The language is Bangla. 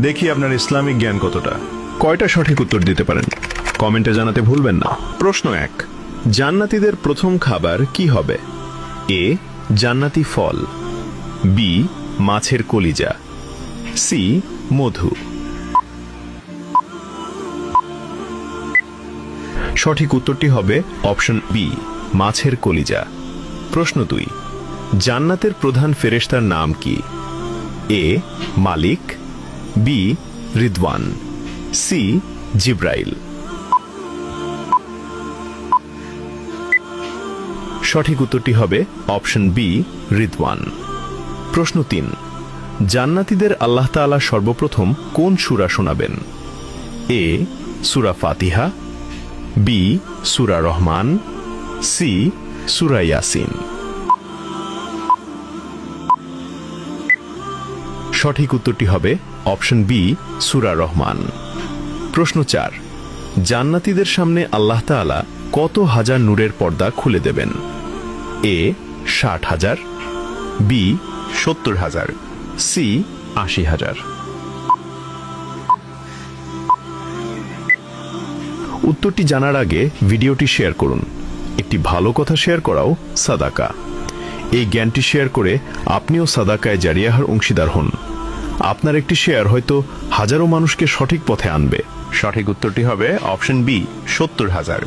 দেখি আপনার ইসলামিক জ্ঞান কতটা। কয়টা সঠিক উত্তর দিতে পারেন কমেন্টে জানাতে ভুলবেন না। প্রশ্ন 1, জান্নাতীদের প্রথম খাবার কি হবে? এ, জান্নাতি ফল, বি, মাছের কলিজা, সি, মধু। সঠিক উত্তরটি হবে অপশন বি, মাছের কলিজা। প্রশ্ন 2, জান্নাতের প্রধান ফেরেশতার নাম কি? এ, মালিক, বি, রিদওয়ান, সি, জিব্রাইল। সঠিক উত্তরটি হবে অপশন বি, রিদওয়ান। প্রশ্ন 3, জান্নাতীদের আল্লাহ তাআলা সর্বপ্রথম কোন সূরা শোনাবেন? এ, সূরা ফাতিহা, বি, সূরা রহমান, সি, সূরা ইয়াসিন। সঠিক উত্তরটি হবে অপশন বি, সূরা রহমান। প্রশ্ন 4, জান্নাতীদের সামনে আল্লাহ তাআলা কত হাজার নূরের পর্দা খুলে দেবেন? এ, 60,000, বি, 70,000, সি, 80,000। উত্তরটি জানার আগে ভিডিওটি শেয়ার করুন। একটি ভালো কথা শেয়ার করাও সাদাকা। এই জ্ঞানটি শেয়ার করে আপনিও সাদাকায় জারিয়াহার অংশীদার হন। আপনার একটি শেয়ার হয়তো হাজারো মানুষকে সঠিক পথে আনবে। সঠিক উত্তরটি হবে অপশন বি, 70,000।